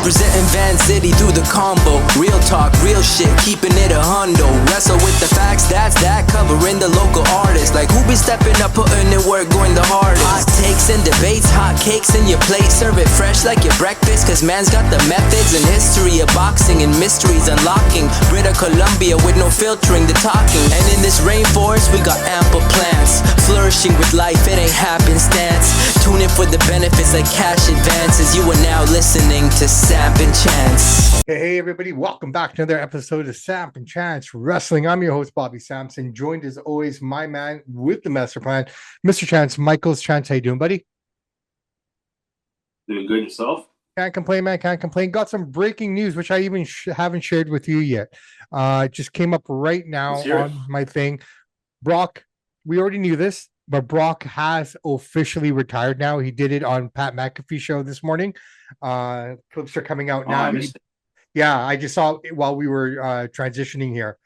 Representing Van City through the combo. Real talk, real shit, keeping it a hundo. Wrestle with the facts, that's that. Covering the local artists. Like who be stepping up, putting in work, going the hardest. Hot takes and debates, hot cakes in your plate. Serve it fresh like your breakfast, cause man's got the methods and history of boxing and mysteries unlocking. British Columbia with no filtering the talking. And in this rainforest we got ample plants. Flourishing with life, it ain't happenstance. Tune in for the benefits like cash advances. You are now listening to Samp&Chance. Hey everybody, welcome back to another episode of Samp&Chance Wrestling. I'm your host Bobby Sampson, joined as always my man with the master plan, Mr. Chance, Michael's Chance. How you doing, buddy? Doing good yourself? Can't complain, man. Can't complain. Got some breaking news, which I even haven't shared with you yet. It just came up right now on my thing. Brock, we already knew this, but Brock has officially retired now. He did it on Pat McAfee's show this morning. Clips are coming out now. I just saw it while we were transitioning here.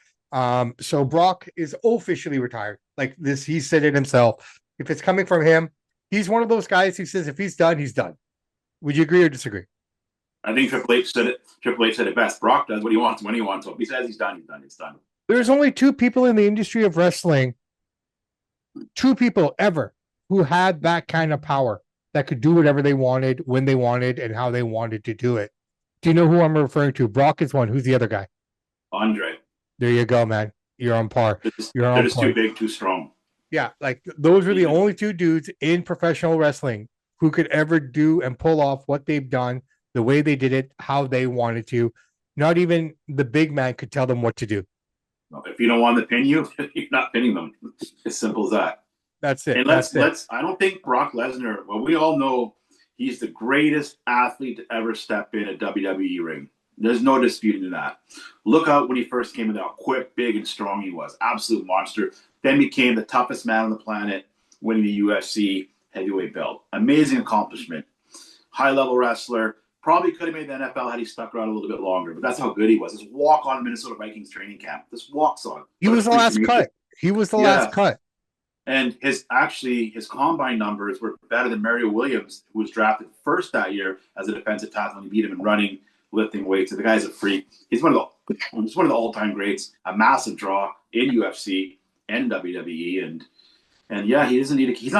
So Brock is officially retired. Like this, he said it himself. If it's coming from him, he's one of those guys who says if he's done, he's done. Would you agree or disagree? I think Triple H said it. Triple H said it best. Brock does what he wants when he wants. So if he says he's done, he's done. It's done. There's only two people in the industry of wrestling, two people ever, who had that kind of power that could do whatever they wanted, when they wanted, and how they wanted to do it. Do you know who I'm referring to? Brock is one. Who's the other guy? Andre. There you go, man. You're on par. They're just too big, too strong. Yeah, like those were the only two dudes in professional wrestling who could ever do and pull off what they've done, the way they did it, how they wanted to. Not even the big man could tell them what to do. If you don't want to pin you, you're not pinning them. As simple as that. That's it. And let's. I don't think Brock Lesnar. Well, we all know he's the greatest athlete to ever step in a WWE ring. There's no disputing that. Look out when he first came in, how quick, big, and strong he was. Absolute monster. Then became the toughest man on the planet, winning the UFC heavyweight belt. Amazing accomplishment. High-level wrestler. Probably could have made the NFL had he stuck around a little bit longer, but that's how good he was. This walk on Minnesota Vikings training camp. This walks on. He was the last cut. He was the last cut. And his combine numbers were better than Mario Williams, who was drafted first that year as a defensive tackle, and he beat him in running, lifting weights. So the guy's a freak. He's one of the all-time greats. A massive draw in UFC and WWE, and yeah, he doesn't need he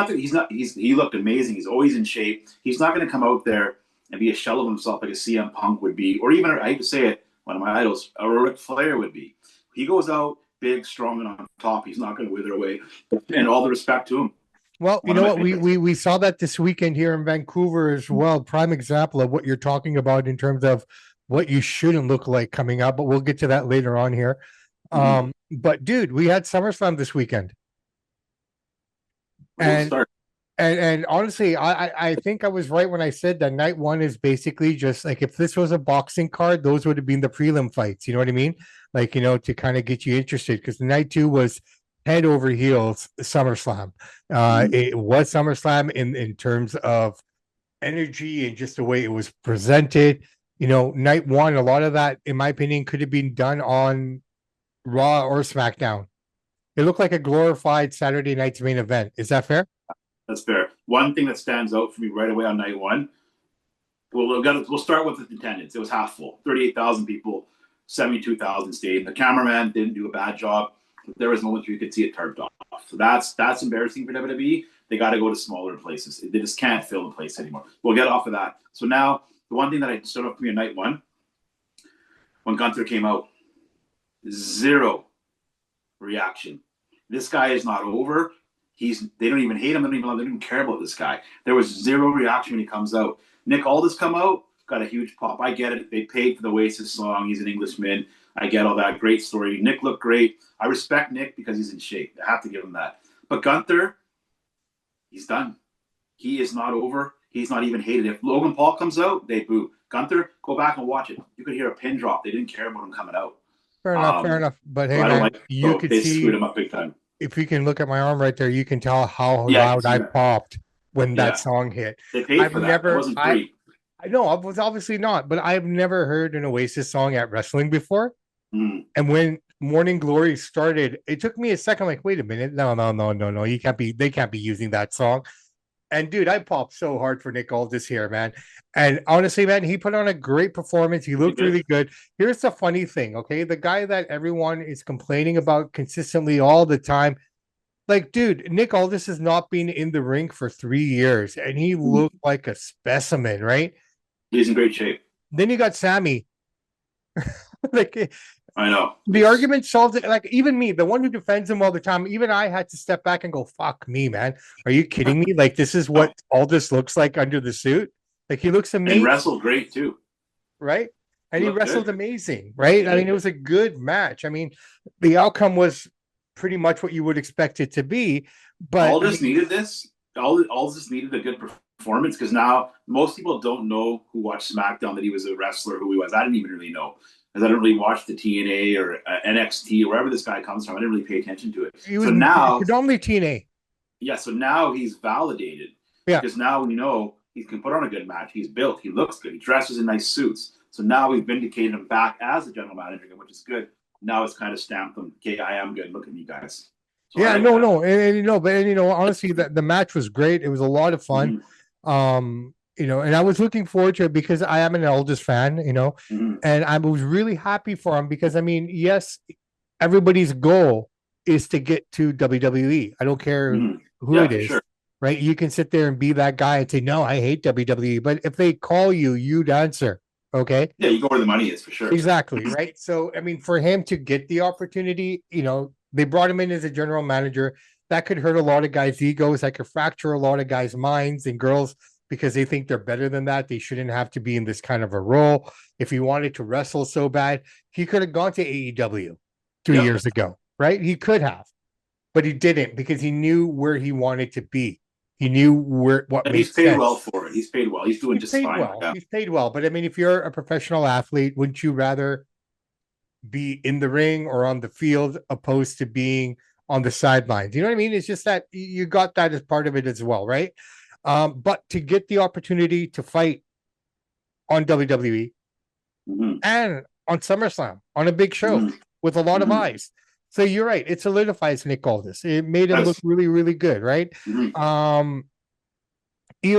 looked amazing. He's always in shape. He's not going to come out there and be a shell of himself like a CM Punk would be, or even, I hate to say it, one of my idols, a Ric Flair would be. He goes out big, strong, and on top. He's not going to wither away. And all the respect to him. Well, you know what? We saw that this weekend here in Vancouver as well. Prime example of what you're talking about in terms of what you shouldn't look like coming up, but we'll get to that later on here. But dude, we had SummerSlam this weekend. And honestly, I think I was right when I said that night one is basically just like if this was a boxing card, those would have been the prelim fights. You know what I mean? Like, you know, to kind of get you interested, because night two was head over heels SummerSlam. It was SummerSlam in terms of energy and just the way it was presented. You know, night one, a lot of that, in my opinion, could have been done on Raw or SmackDown. It looked like a glorified Saturday night's main event. Is that fair? That's fair. One thing that stands out for me right away on night one, we'll start with the attendance. It was half full, 38,000 people, 72,000 stayed. The cameraman didn't do a bad job. There was moments where you could see it turned off. So that's embarrassing for WWE. They got to go to smaller places. They just can't fill the place anymore. We'll get off of that. So now, the one thing that stood out for me on night one, when Gunther came out, zero reaction. This guy is not over. They don't even hate him. They don't even care about this guy. There was zero reaction when he comes out. Nick Aldis come out, got a huge pop. I get it. They paid for the Oasis song. He's an Englishman. I get all that. Great story. Nick looked great. I respect Nick because he's in shape. I have to give him that. But Gunther, he's done. He is not over. He's not even hated. If Logan Paul comes out, they boo. Gunther, go back and watch it. You could hear a pin drop. They didn't care about him coming out. Fair enough. But hey, man, you could see. Screwed him up big time. If you can look at my arm right there, you can tell how loud I popped when that song hit. They paid for that. It wasn't free. I know, it was obviously not, but I've never heard an Oasis song at wrestling before. And when Morning Glory started, it took me a second, like, wait a minute, no, they can't be using that song. And dude, I popped so hard for Nick Aldis here, man. And honestly, man, he put on a great performance. He looked really good. Here's the funny thing, okay? The guy that everyone is complaining about consistently all the time, like, dude, Nick Aldis has not been in the ring for 3 years, and he looked like a specimen, right? He's in great shape. Then you got Sammy. Like, I know. the argument solves it. Like, even me, the one who defends him all the time, even I had to step back and go, fuck me, man. Are you kidding me? Like, this is what Aldis looks like under the suit. Like, he looks amazing. And wrestled great too. Right? And he wrestled amazing, right? I mean, it was a good match. I mean, the outcome was pretty much what you would expect it to be. But Aldis needed this. Aldis needed a good performance, because now most people don't know who watched SmackDown that he was a wrestler, who he was. I didn't even really know, because I didn't really watch the TNA or NXT or wherever this guy comes from. I didn't really pay attention to it. So now, predominantly TNA. Yeah, so now he's validated. Yeah. Because now we know he can put on a good match. He's built. He looks good. He dresses in nice suits. So now we've vindicated him back as a general manager, which is good. Now it's kind of stamped him. Okay, I am good. Look at me, guys. So yeah, and honestly, the match was great. It was a lot of fun. And I was looking forward to it because I am an Aldis fan, and I was really happy for him because, I mean, yes, everybody's goal is to get to WWE. I don't care who it is, right? You can sit there and be that guy and say, no, I hate WWE. But if they call you, you'd answer. Okay. Yeah, you go where the money is for sure. Exactly. Right. So, I mean, for him to get the opportunity, they brought him in as a general manager. That could hurt a lot of guys' egos. That could fracture a lot of guys' minds and girls because they think they're better than that. They shouldn't have to be in this kind of a role. If he wanted to wrestle so bad, he could have gone to AEW 2 years ago, right? He could have, but he didn't because he knew where he wanted to be. He knew what he's paid sense. Well for it. He's paid well. He's doing just fine. Well. Yeah. He's paid well. But I mean, if you're a professional athlete, wouldn't you rather be in the ring or on the field opposed to being on the sidelines? You know what I mean? It's just that you got that as part of it as well, right? But to get the opportunity to fight on WWE and on SummerSlam on a big show with a lot of eyes. So you're right. It solidifies Nick Aldis. It made him look really, really good, right? Io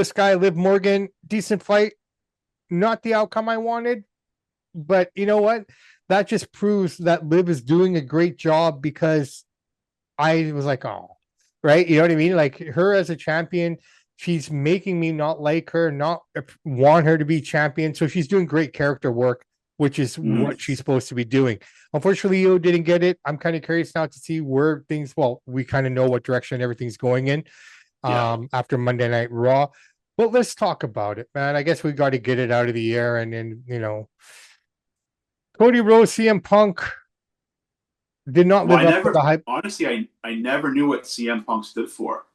Sky, Liv Morgan, decent fight. Not the outcome I wanted, but you know what? That just proves that Liv is doing a great job because I was like, oh, right? You know what I mean? Like her as a champion, she's making me not like her, not want her to be champion. So she's doing great character work, which is what she's supposed to be doing. Unfortunately, Io didn't get it. I'm kind of curious now to see where things, we kind of know what direction everything's going in after Monday Night Raw. But let's talk about it, man. I guess we got to get it out of the air. And then, Cody Rhodes, CM Punk did not live up to the hype. Honestly, I never knew what CM Punk stood for.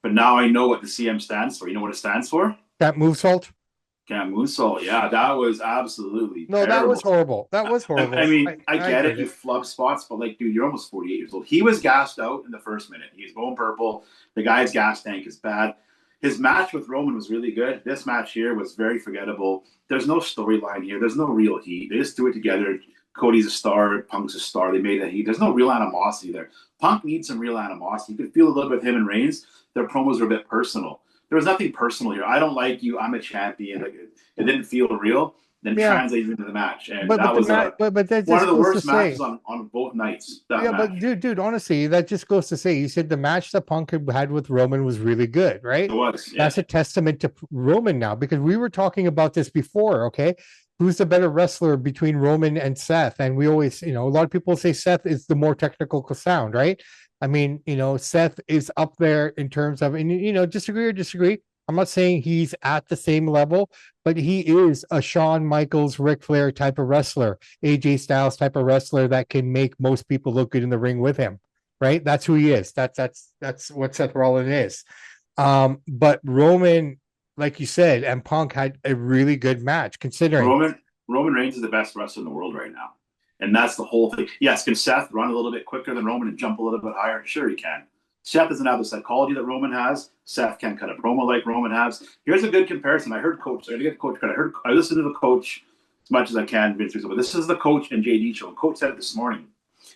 But now I know what the CM stands for. You know what it stands for? That moonsault? Moonsault. Yeah, that was absolutely terrible. That was horrible. That was horrible. I mean, I get it. You flub spots, but like, dude, you're almost 48 years old. He was gassed out in the first minute. He's going purple. The guy's gas tank is bad. His match with Roman was really good. This match here was very forgettable. There's no storyline here. There's no real heat. They just threw it together. Cody's a star. Punk's a star. They made that heat. There's no real animosity there. Punk needs some real animosity. You could feel a little bit with him and Reigns. Their promos were a bit personal. There was nothing personal here. I don't like you. I'm a champion. Like, it didn't feel real. Then translated into the match, and that was one of the worst matches on both nights. But dude, honestly, that just goes to say, you said the match that Punk had with Roman was really good, right? It was. Yeah. That's a testament to Roman now, because we were talking about this before. Okay, who's the better wrestler between Roman and Seth? And we always, a lot of people say Seth is the more technical sound, right? I mean, Seth is up there in terms of, and disagree or disagree. I'm not saying he's at the same level, but he is a Shawn Michaels, Ric Flair type of wrestler, AJ Styles type of wrestler that can make most people look good in the ring with him, right? That's who he is. That's what Seth Rollins is. But Roman, like you said, and Punk had a really good match considering. Roman Reigns is the best wrestler in the world right now. And that's the whole thing. Yes, can Seth run a little bit quicker than Roman and jump a little bit higher? Sure, he can. Seth doesn't have the psychology that Roman has. Seth can't cut a promo like Roman has. Here's a good comparison. I heard Coach. I get Coach credit. I listened to the Coach as much as I can. But this is the Coach and JD show. Coach said it this morning.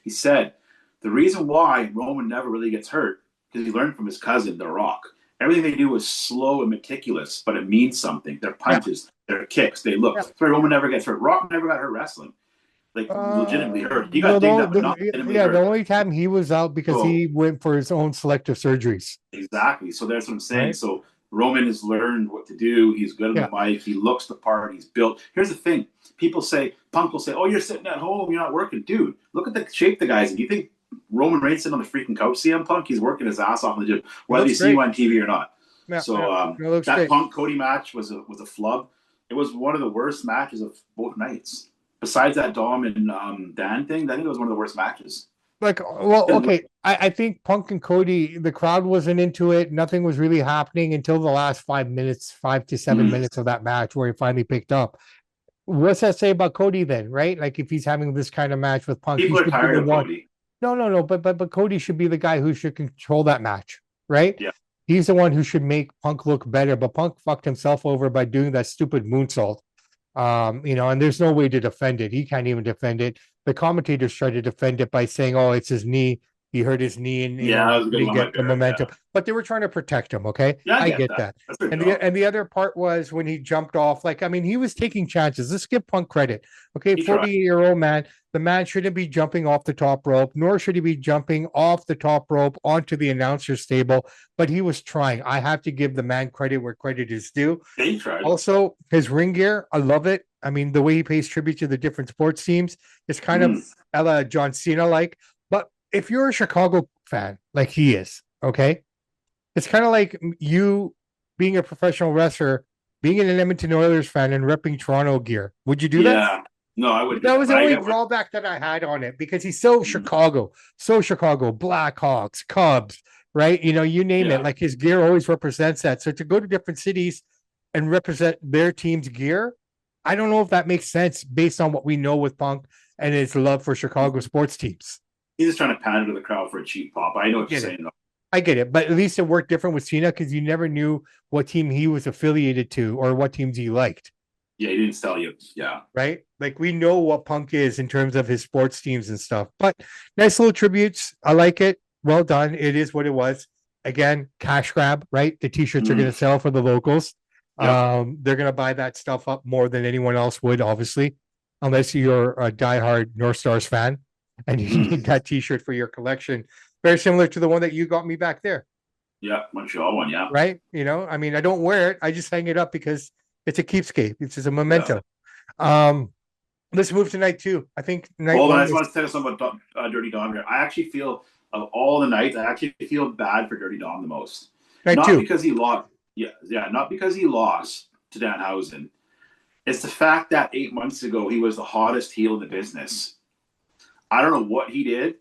He said the reason why Roman never really gets hurt because he learned from his cousin, The Rock. Everything they do is slow and meticulous, but it means something. Their Yeah. punches, their kicks, they look. Yeah. Sorry, Roman never gets hurt. Rock never got hurt wrestling. Like legitimately hurt. He got dinged no, up, but not legitimately yeah, the hurt. only time he was out because So he went for his own selective surgeries. exactly. So that's what I'm saying. Right? So Roman has learned what to do. He's good on Yeah. the mic. He looks the part. He's built. Here's the thing. People say, Punk will say, oh, you're sitting at home. You're not working. Dude, look at the shape the guy's in. You think Roman Reigns sitting on the freaking couch, CM Punk? He's working his ass off in the gym, whether you see him on TV or not. Yeah, So it looks that great. Punk Cody match was a flub. It was one of the worst matches of both nights. Besides that Dom and Dan thing, I think it was one of the worst matches. Like, well, okay, I think Punk and Cody, the crowd wasn't into it. Nothing was really happening until the last 5 minutes, 5 to 7 minutes of that match where he finally picked up. What's that say about Cody then, right? Like if he's having this kind of match with Punk, he People are should be tired the of one. Cody. No, but Cody should be the guy who should control that match, right? Yeah. He's the one who should make Punk look better, but Punk fucked himself over by doing that stupid moonsault. And there's no way to defend it. He can't even defend it. The commentators try to defend it by saying, "Oh, it's his knee. He hurt his knee, and Yeah, that was a good didn't one get by the Barrett, momentum." yeah. But they were trying to protect him. Okay, Yeah, I get that. That's their And job. the other part was when he jumped off. Like, I mean, he was taking chances. Let's give Punk credit. Okay, He tried. 48-year-old man. The man shouldn't be jumping off the top rope, nor should he be jumping off the top rope onto the announcer's table. But he was trying. I have to give the man credit where credit is due. He tried. Also, his ring gear, I love it. I mean, the way he pays tribute to the different sports teams is kind of a la John Cena like. But if you're a Chicago fan, like he is, okay, it's kind of like you being a professional wrestler, being an Edmonton Oilers fan and repping Toronto gear. Would you do that? Yeah. No, I would. That was the only drawback that I had on it because he's so Chicago, Blackhawks, Cubs, right? You name it. Like his gear always represents that. So to go to different cities and represent their team's gear, I don't know if that makes sense based on what we know with Punk and his love for Chicago sports teams. He's just trying to pander to the crowd for a cheap pop. I know what you're saying, though. I get it, but at least it worked different with Cena because you never knew what team he was affiliated to or what teams he liked. Yeah, he didn't tell you. Yeah. Right? Like we know what Punk is in terms of his sports teams and stuff. But nice little tributes. I like it. Well done. It is what it was. Again, cash grab, right? The t-shirts are going to sell for the locals. Yep. They're going to buy that stuff up more than anyone else would, obviously, unless you're a diehard North Stars fan and you need that t-shirt for your collection. Very similar to the one that you got me back there. Yeah, Montreal one, yeah. Right? I mean, I don't wear it. I just hang it up because it's a keepscape. It's just a memento. Yeah. Let's move to night two. I think night one. I just want to tell you something about Dirty Dom here. I actually feel, of all the nights, I actually feel bad for Dirty Dom the most. Night not two. Because he lost. Yeah, not because he lost to Danhausen. It's the fact that 8 months ago he was the hottest heel in the business. I don't know what he did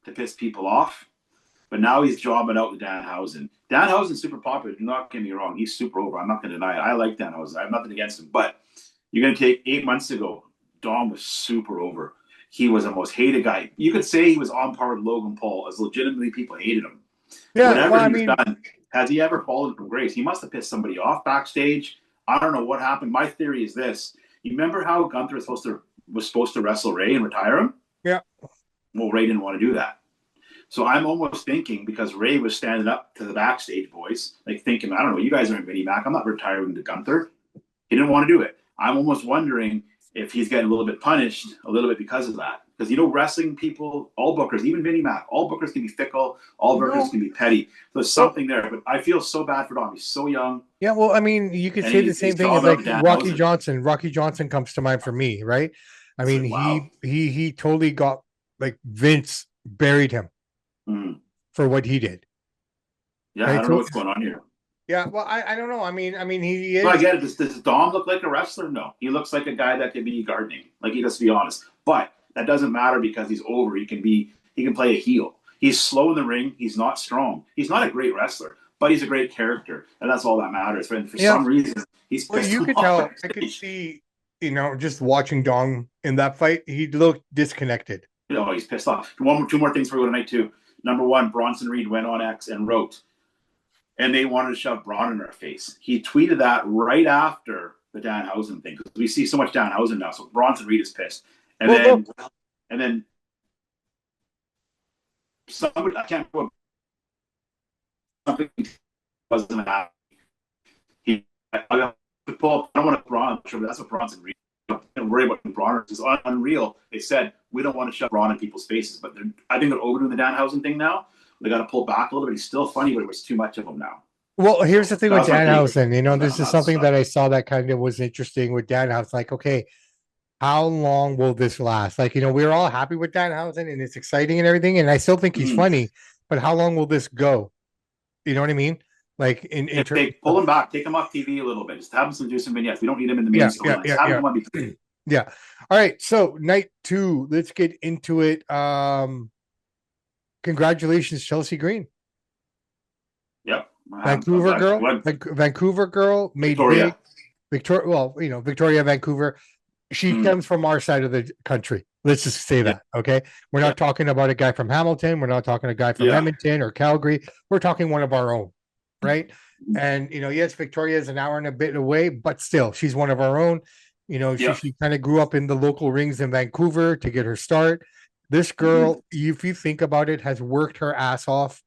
to piss people off, but now he's jobbing out with Danhausen. Danhausen's super popular. Do not get me wrong. He's super over. I'm not going to deny it. I like Danhausen. I have nothing against him. But you're going to take 8 months ago, Dom was super over. He was the most hated guy. You could say he was on par with Logan Paul, as legitimately people hated him. Yeah, whatever he's done, has he ever fallen from grace? He must have pissed somebody off backstage. I don't know what happened. My theory is this. You remember how Gunther was supposed to wrestle Ray and retire him? Yeah. Well, Ray didn't want to do that. So I'm almost thinking, because Ray was standing up to the backstage boys, like thinking, I don't know, you guys aren't Vinnie Mac. I'm not retiring to Gunther. He didn't want to do it. I'm almost wondering if he's getting a little bit punished a little bit because of that. Because, wrestling people, all bookers, even Vinnie Mac, all bookers can be fickle, all bookers can be petty. So there's something there. But I feel so bad for Dom. He's so young. Yeah, well, I mean, you could say the same thing as like Rocky Johnson. Rocky Johnson comes to mind for me, right? I mean, he totally got, like, Vince buried him for what he did. Yeah, right? I don't know what's going on here. Yeah, well, I don't know. I mean, he is. Well, I get it. Does Dom look like a wrestler? No. He looks like a guy that could be gardening. Like, let's be honest. But that doesn't matter because he's over. He can play a heel. He's slow in the ring. He's not strong. He's not a great wrestler, but he's a great character, and that's all that matters. And for some reason, he's pissed you could tell. I could see, just watching Dom in that fight, he looked disconnected. He's pissed off. Two more things before we go tonight too. Number one, Bronson Reed went on X and wrote, and they wanted to shove Braun in our face. He tweeted that right after the Danhausen thing, because we see so much Danhausen now. So Bronson Reed is pissed. And then somebody, I can't remember, wasn't happy. I don't want to Braun. Sure, that's what Braun's in Real. Don't worry about Braun. It's unreal. They said we don't want to shove Braun in people's faces, but I think they're overdoing the Danhausen thing now. They got to pull back a little bit. He's still funny, but it was too much of him now. Well, here's the thing with Danhausen. You know, this is something stuff that I saw that kind of was interesting with Danhausen. Like, okay, how long will this last? Like, you know, we're all happy with Danhausen and it's exciting and everything, and I still think he's funny. But how long will this go? You know what I mean? Like if they pull him back, take him off TV a little bit. Just have him do some vignettes. We don't need him in the main storyline. Yeah. All right. So night 2. Let's get into it. Congratulations, Chelsea Green. Yep. Vancouver girl. Vancouver girl made big. Victoria. Well, you know, Victoria, Vancouver. She comes from our side of the country. Let's just say that. Okay. We're not talking about a guy from Hamilton. We're not talking a guy from Edmonton or Calgary. We're talking one of our own. Right. And, you know, yes, Victoria is an hour and a bit away, but still, she's one of our own. You know, she kind of grew up in the local rings in Vancouver to get her start. This girl, if you think about it, has worked her ass off.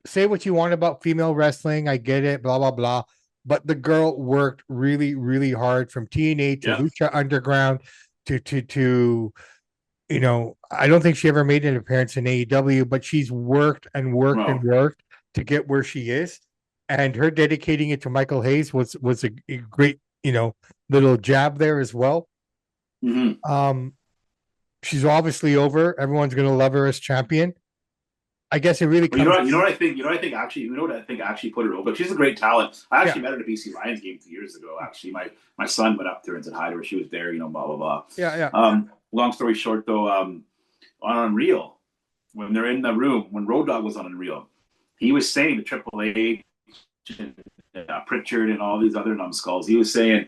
Say what you want about female wrestling. I get it, blah, blah, blah. But the girl worked really, really hard from TNA to Lucha Underground to, you know, I don't think she ever made an appearance in AEW, but she's worked and worked and worked to get where she is. And her dedicating it to Michael Hayes was a great, you know, little jab there as well. She's obviously over. Everyone's going to love her as champion. I guess it really comes. You know what I think actually put her over. She's a great talent. I actually met her at a BC Lions game 2 years ago. Actually, my son went up there and said hi to her. She was there, you know, blah blah blah. Yeah. Long story short, though, on Unreal, when they're in the room, when Road Dogg was on Unreal, he was saying to Triple H, Pritchard, and all these other numbskulls, he was saying,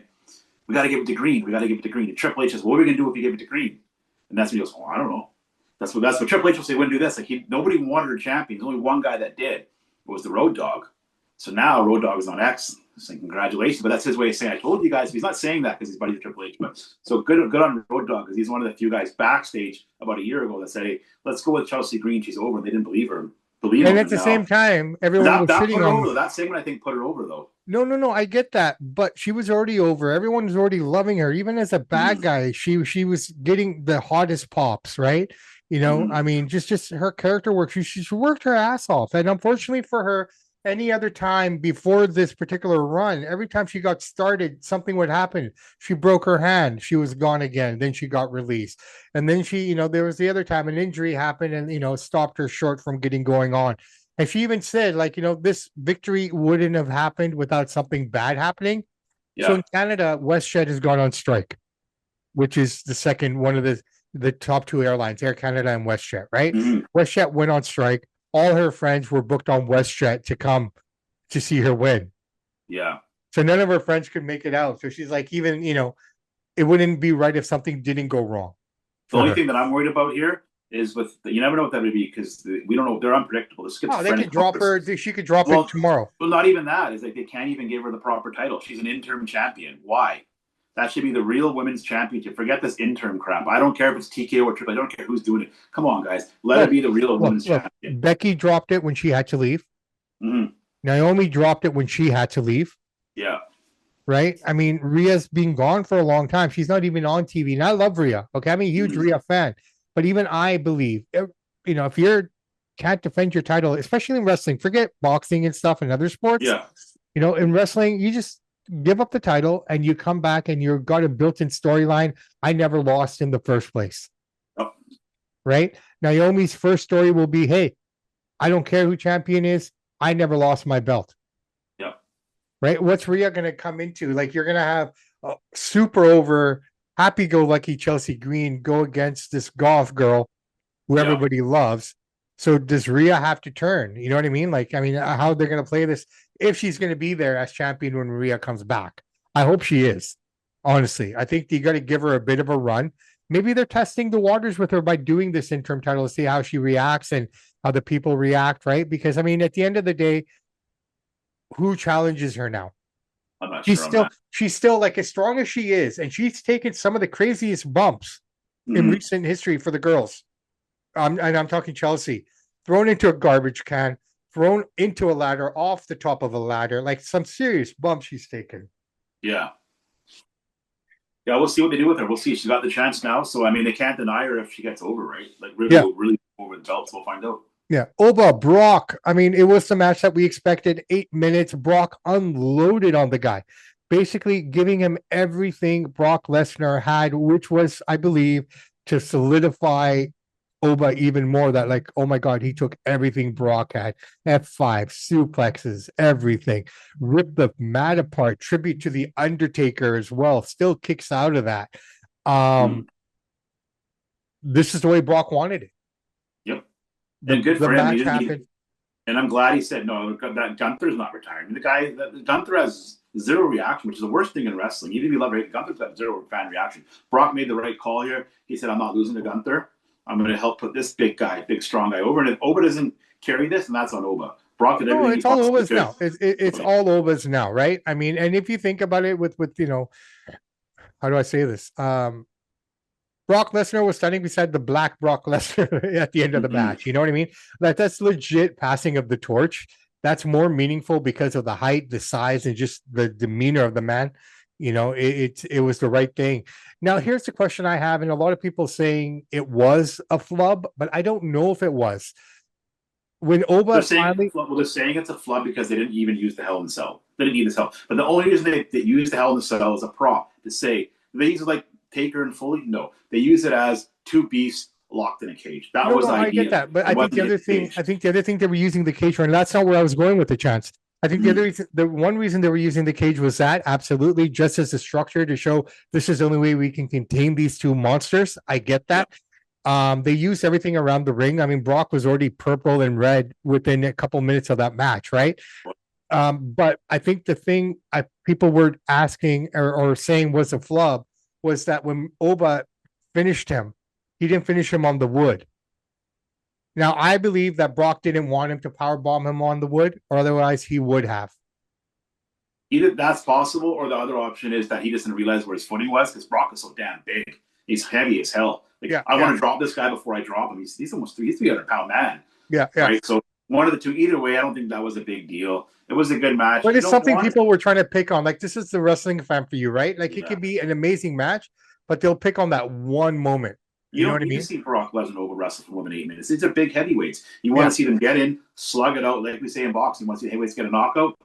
"We got to give it to Green. We got to give it to Green." And Triple H says, "What are we gonna do if we give it to Green?" And that's when he goes, "Oh, I don't know." That's what Triple H will say. Wouldn't do this. Like nobody wanted her champion. There's only one guy that did. It was the Road Dogg. So now Road Dogg is on X. Saying congratulations, but that's his way of saying I told you guys. He's not saying that because he's buddy with Triple H. But so good on Road Dogg because he's one of the few guys backstage about a year ago that said, "Hey, let's go with Chelsea Green. She's over." And they didn't believe her. And at the same time, everyone was shitting on her. That segment I think put her over though. No, I get that, but she was already over. Everyone was already loving her. Even as a bad guy, she was getting the hottest pops, right? You know, I mean, just her character work. She's worked her ass off, and unfortunately for her, any other time before this particular run, every time she got started, something would happen. She broke her hand. She was gone again. Then she got released. And then she, you know, there was the other time an injury happened and, you know, stopped her short from getting going on. And she even said, like, you know, this victory wouldn't have happened without something bad happening. Yeah. So in Canada, WestJet has gone on strike, which is the second one of the top 2 airlines, Air Canada and WestJet, right? WestJet went on strike. All her friends were booked on WestJet to come to see her win. Yeah. So none of her friends could make it out. So she's like, even, you know, it wouldn't be right if something didn't go wrong. The only thing that I'm worried about here is you never know what that would be because we don't know. They're unpredictable. They could drop her. She could drop it tomorrow. Well, not even that. It's like they can't even give her the proper title. She's an interim champion. Why? That should be the real women's championship. Forget this interim crap. I don't care if it's TKO or Triple. I don't care who's doing it. Come on, guys. Let it be the real women's champion. Becky dropped it when she had to leave. Naomi dropped it when she had to leave. Yeah. Right? I mean, Rhea's been gone for a long time. She's not even on TV. And I love Rhea. Okay. I'm a huge Rhea fan. But even I believe, you know, if you can't defend your title, especially in wrestling, forget boxing and stuff and other sports. Yeah. You know, in wrestling, you just give up the title and you come back and you've got a built-in storyline. I never lost in the first place. Oh. Right? Naomi's first story will be, hey, I don't care who champion is. I never lost my belt. Yeah. Right? What's Rhea going to come into? Like, you're going to have a super over, happy-go-lucky Chelsea Green go against this golf girl who everybody loves. So does Rhea have to turn? You know what I mean? Like, I mean, how they're going to play this if she's going to be there as champion when Rhea comes back. I hope she is. Honestly, I think you got to give her a bit of a run. Maybe they're testing the waters with her by doing this interim title to see how she reacts and how the people react, right? Because, I mean, at the end of the day, who challenges her now? I'm not she's still like as strong as she is, and she's taken some of the craziest bumps in recent history for the girls. And I'm talking Chelsea, thrown into a garbage can, thrown into a ladder, off the top of a ladder, like some serious bumps she's taken. Yeah. Yeah, we'll see what they do with her. We'll see. She's got the chance now, so I mean, they can't deny her if she gets over, right? Like really, Yeah. really over the belts. We'll find out. Yeah. Oba, Brock. I mean, it was the match that we expected. 8 minutes. Brock unloaded on the guy, basically giving him everything Brock Lesnar had, which was, I believe, to solidify Oba even more. That, like, oh my God, he took everything Brock had. F5, suplexes, everything. Ripped the mat apart. Tribute to the Undertaker as well. Still kicks out of that. This is the way Brock wanted it. Yep. And good for him. Match happened. And I'm glad he said no. That Gunther's not retiring. I mean, the guy, Gunther has zero reaction, which is the worst thing in wrestling. Even if you love it, Gunther's got zero fan reaction. Brock made the right call here. He said, "I'm not losing to Gunther. I'm going to help put this big guy, big strong guy over. And if Oba doesn't carry this, and that's on Oba. Brock did everything. It's all Oba's now. It's all Oba's now, right? I mean, and if you think about it, with you know, how do I say this? Brock Lesnar was standing beside the black Brock Lesnar at the end of the match. You know what I mean? That's legit passing of the torch. That's more meaningful because of the height, the size, and just the demeanor of the man. You know, it was the right thing. Now, here's the question I have, and a lot of people saying it was a flub, but I don't know if it was. When Oba they're saying it's a flub because they didn't even use the Hell in the Cell. They didn't need the Cell. But the only reason they used the Hell in the Cell as a prop to say they use it like Taker and Foley. No, they use it as two beasts locked in a cage. That was the idea. I get that, but I think the other thing they were using the cage for, and that's not where I was going with the chance. I think the one reason they were using the cage was that absolutely just as a structure to show this is the only way we can contain these two monsters. I get that. They used everything around the ring. I mean, Brock was already purple and red within a couple minutes of that match, right? But I think the thing people were asking or saying was a flub was that when Oba finished him, he didn't finish him on the wood. Now, I believe that Brock didn't want him to powerbomb him on the wood, or otherwise he would have. Either that's possible, or the other option is that he doesn't realize where his footing was because Brock is so damn big. He's heavy as hell. Like, I want to drop this guy before I drop him. He's almost 300-pound man. Yeah. Right. So one of the two. Either way, I don't think that was a big deal. It was a good match. But it's something people were trying to pick on. Like, this is the wrestling fan for you, right? Like, it could be an amazing match, but they'll pick on that one moment. You know what I mean? You see Brock Lesnar over wrestle for more than 8 minutes. These are big heavyweights. You want to see them get in, slug it out, like we say in boxing. You want to see the heavyweights get a knockout.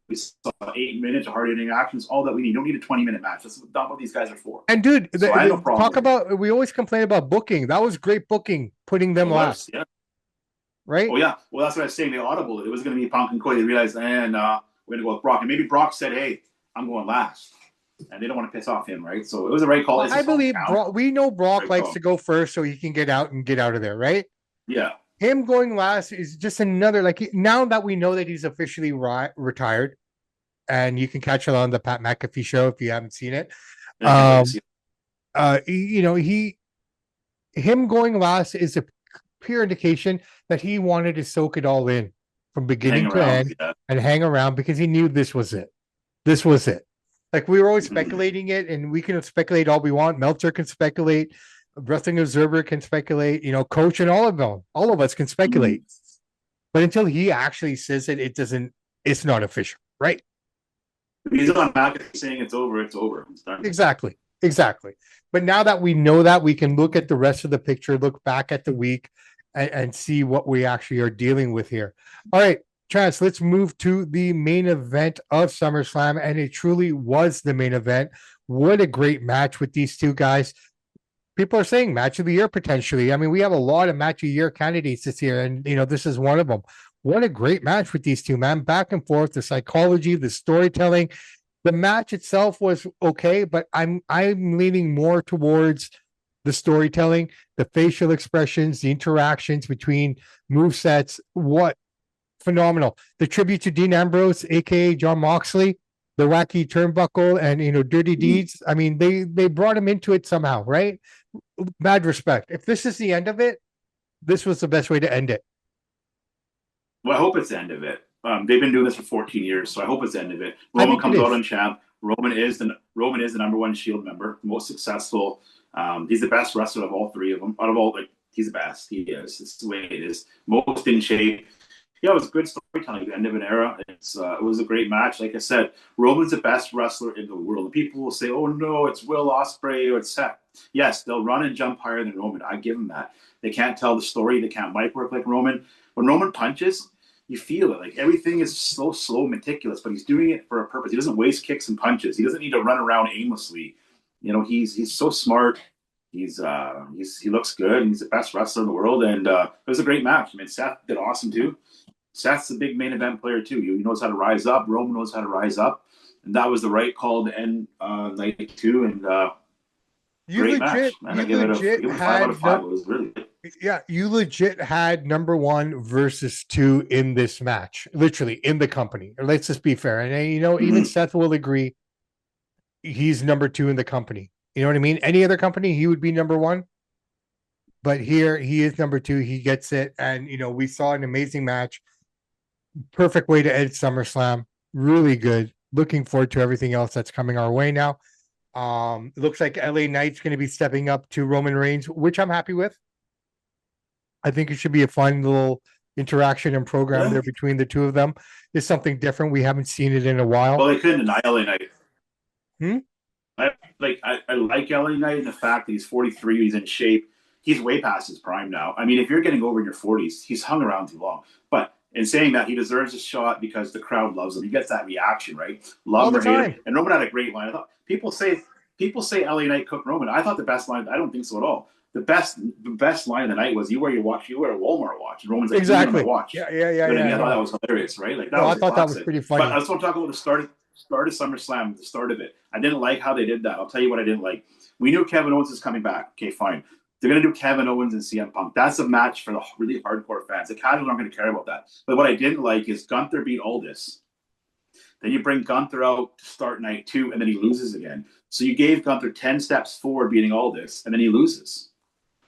We saw 8 minutes of hard-hitting actions. All that we need. You don't need a 20-minute match. That's not what these guys are for. And dude, we always complain about booking. That was great booking, putting them last. Yeah. Right? Oh yeah. Well, that's what I was saying. They audible. It was going to be Punk and Cody. They realized, we're going to go with Brock. And maybe Brock said, "Hey, I'm going last." And they don't want to piss off him, right? So it was the right call. Well, I believe we know Brock likes to go first so he can get out of there, right? Yeah. Him going last is just another, like, now that we know that he's officially retired, and you can catch it on the Pat McAfee show if you haven't seen it. Him going last is a pure indication that he wanted to soak it all in from beginning to end and hang around because he knew this was it. This was it. Like, we were always speculating it, and we can speculate all we want. Meltzer can speculate, Wrestling Observer can speculate, Coach and all of us can speculate. But until he actually says it, it's not official, right? He's on McAfee saying it's over, it's over. It's done. Exactly. But now that we know that, we can look at the rest of the picture, look back at the week, and see what we actually are dealing with here. All right. Chance, let's move to the main event of SummerSlam, and it truly was the main event. What a great match with these two guys. People are saying match of the year potentially. I mean, we have a lot of match of the year candidates this year, and this is one of them. What a great match with these two, man. Back and forth, the psychology, the storytelling. The match itself was okay, but I'm leaning more towards the storytelling, the facial expressions, the interactions between movesets. What phenomenal. The tribute to Dean Ambrose, aka Jon Moxley, the wacky turnbuckle, and dirty deeds. I mean, they brought him into it somehow, right? Mad respect. If this is the end of it, this was the best way to end it. Well, I hope it's the end of it. They've been doing this for 14 years, so I hope it's the end of it. Roman comes out on champ. Roman is the number one Shield member, the most successful. He's the best wrestler of all three of them. Out of all, he's the best. He is. It's the way it is. Most in shape. Yeah, it was good storytelling at the end of an era. It was a great match. Like I said, Roman's the best wrestler in the world. And people will say, "Oh no, it's Will Ospreay or it's Seth." Yes, they'll run and jump higher than Roman. I give them that. They can't tell the story. They can't mic work like Roman. When Roman punches, you feel it. Like everything is so slow, meticulous, but he's doing it for a purpose. He doesn't waste kicks and punches. He doesn't need to run around aimlessly. You know, he's so smart. He looks good. He's the best wrestler in the world, and it was a great match. I mean, Seth did awesome too. Seth's a big main event player too. He knows how to rise up. Roman knows how to rise up, and that was the right call to end night two. And great match, man. I give it a 5 out of 5. It was really good. Yeah, you legit had number 1 versus 2 in this match, literally in the company. Let's just be fair. And you know, even Seth will agree he's number 2 in the company. You know what I mean? Any other company, he would be number 1. But here he is number 2. He gets it. And, you know, we saw an amazing match. Perfect way to end SummerSlam. Really good. Looking forward to everything else that's coming our way now. It looks like LA Knight's going to be stepping up to Roman Reigns, which I'm happy with. I think it should be a fun little interaction and program there between the two of them. It's something different. We haven't seen it in a while. Well, they couldn't deny LA Knight. I like LA Knight in the fact that he's 43, he's in shape. He's way past his prime now. I mean, if you're getting over in your 40s, he's hung around too long. But in saying that, he deserves a shot because the crowd loves him. He gets that reaction, right? Love him or hate him. And Roman had a great line. I thought people say LA Knight cooked Roman. I thought the best line. I don't think so at all. The best line of the night was you wear a Walmart watch. And Roman's like, exactly. Watch. Yeah. I thought that was hilarious, right? Like I thought that was pretty funny. But I just want to talk about the start of SummerSlam, the start of it. I didn't like how they did that. I'll tell you what I didn't like. We knew Kevin Owens is coming back. Okay, fine. They're going to do Kevin Owens and CM Punk. That's a match for the really hardcore fans. The casuals aren't going to care about that. But what I didn't like is Gunther beat Aldis. Then you bring Gunther out to start night 2, and then he loses again. So you gave Gunther 10 steps forward beating Aldis, and then he loses.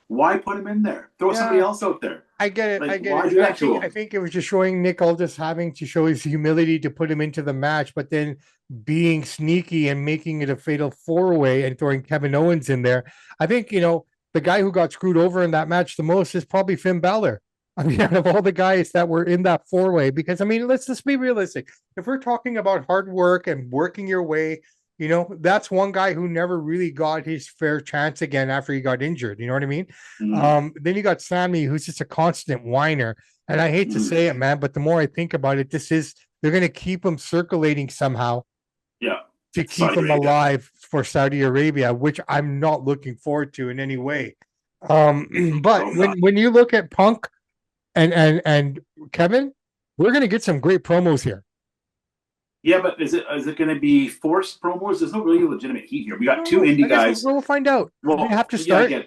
Why put him in there? Throw somebody else out there. I get it. Like, I get why it. do that to him? I think it was just showing Nick Aldis having to show his humility to put him into the match, but then being sneaky and making it a fatal 4-way and throwing Kevin Owens in there. I think, you know, the guy who got screwed over in that match the most is probably Finn Balor. I mean, out of all the guys that were in that 4-way, because I mean, let's just be realistic. If we're talking about hard work and working your way, you know, that's one guy who never really got his fair chance again after he got injured. You know what I mean? Then you got Sammy, who's just a constant whiner. And I hate to say it, man, but the more I think about it, they're going to keep him circulating somehow. Yeah. To keep him alive for Saudi Arabia, which I'm not looking forward to in any way. But when you look at Punk and Kevin, we're going to get some great promos here. Yeah, but is it going to be forced promos? There's no really legitimate heat here. We got 2 indie guys. We'll find out. Well, we have to start. Yeah,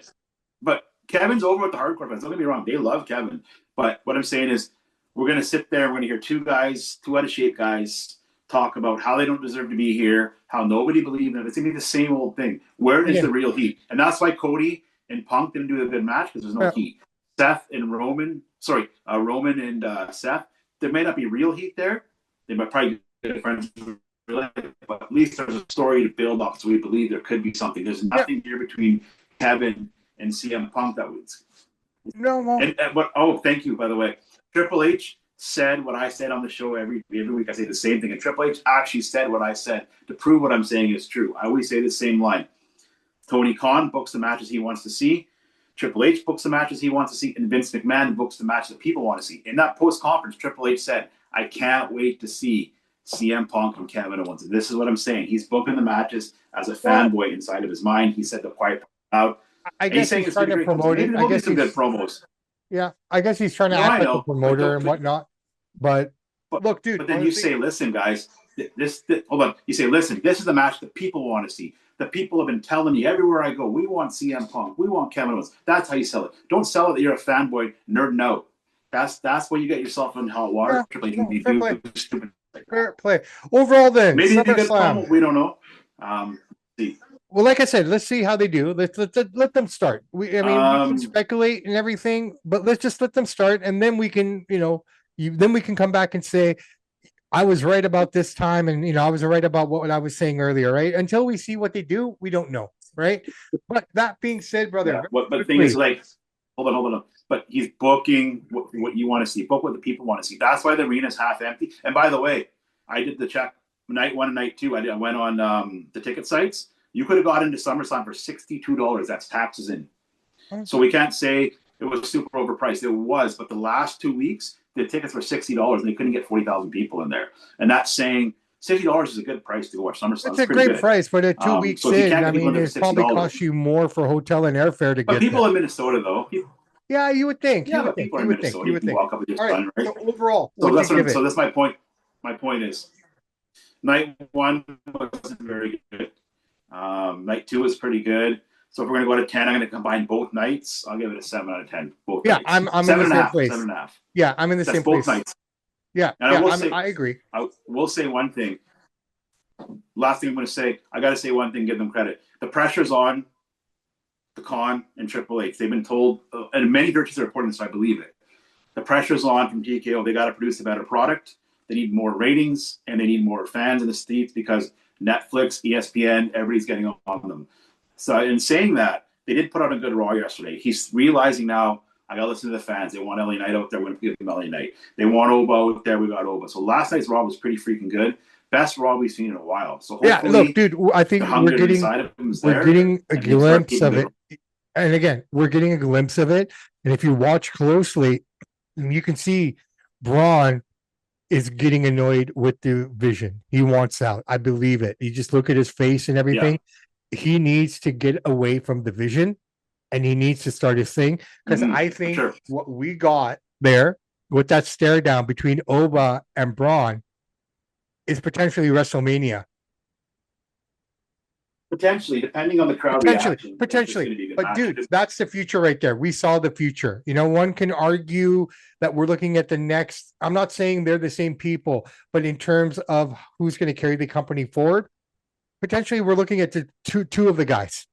but Kevin's over with the hardcore fans. Don't get me wrong. They love Kevin. But what I'm saying is we're going to sit there. We're going to hear 2 out of shape guys talk about how they don't deserve to be here, how nobody believed them. It's going to be the same old thing. Where is the real heat? And that's why Cody and Punk didn't do a good match because there's no heat. Roman and Seth, there may not be real heat there. They might probably get friends, but at least there's a story to build off, so we believe there could be something. There's nothing here between Kevin and CM Punk that would. No. Thank you, by the way. Triple H said what I said on the show every week. I say the same thing, and Triple H actually said what I said to prove what I'm saying is true. I always say the same line. Tony Khan books the matches he wants to see. Triple H books the matches he wants to see, and Vince McMahon books the matches that people want to see. In that post-conference, Triple H said, I can't wait to see CM Punk and Kevin Owens. And this is what I'm saying. He's booking the matches as a fanboy inside of his mind. He said the quiet out. I guess he's trying to promote it. I guess some good promos. Yeah, I guess he's trying to act like a promoter and whatnot. But look, dude. But then you say, listen, guys, hold on. You say, listen, this is the match that people want to see. The people have been telling me everywhere I go, we want CM Punk, we want Kevin Owens. That's how you sell it. Don't sell it that you're a fanboy nerding out. That's where you get yourself in hot water. Fair play. Overall, then, maybe they get promo. We don't know. See. Well, like I said, let's see how they do. Let them start. We can speculate and everything, but let's just let them start, and then we can, then we can come back and say, I was right about this time, and I was right about what I was saying earlier, right? Until we see what they do, we don't know, right? But that being said, brother, but the thing is, like, hold on. But he's booking what you want to see. Book what the people want to see. That's why the arena's half empty. And by the way, I did the check night 1 and night 2. I went on the ticket sites. You could have got into SummerSlam for $62. That's taxes in. So we can't say it was super overpriced. It was, but the last 2 weeks, the tickets were $60 and they couldn't get 40,000 people in there. And that's saying $60 is a good price to go watch SummerSlam. It's a great price, but at 2 weeks in, I mean, it probably costs you more for hotel and airfare to get. But people in Minnesota, though. Yeah, you would think. Yeah, but people in Minnesota. You can walk up with your son, right? So overall, so that's my point. My point is, night 1 wasn't very good. Night 2 was pretty good. So if we're going to go to 10, I'm going to combine both nights. I'll give it a 7 out of 10. Both nights. I'm in the same place. 7.5. Yeah, I'm in the same place. Both nights. Yeah, I agree. I will say one thing. Last thing I'm going to say, I got to say one thing, give them credit. The pressure's on the Con and Triple H. They've been told, and many churches are reporting this, so I believe it. The pressure's on from TKO. They got to produce a better product. They need more ratings, and they need more fans in the seats because Netflix, ESPN, everybody's getting on them. So in saying that, they did put out a good Raw yesterday. He's realizing now, I got to listen to the fans. They want LA Knight out there. We're going to give them LA Knight. They want Oba out there. We got Oba. So last night's Raw was pretty freaking good. Best Raw we've seen in a while. So yeah, look, dude, I think we're getting a glimpse of it. And again, we're getting a glimpse of it. And if you watch closely, you can see Braun is getting annoyed with the vision. He wants out. I believe it. You just look at his face and everything. Yeah. He needs to get away from the vision and he needs to start his thing. Because I think what we got there with that stare down between Oba and Braun is potentially WrestleMania. Potentially, depending on the crowd reaction. Potentially. But dude, that's the future right there. We saw the future. You know, one can argue that we're looking at the next. I'm not saying they're the same people, but in terms of who's going to carry the company forward, potentially we're looking at the two of the guys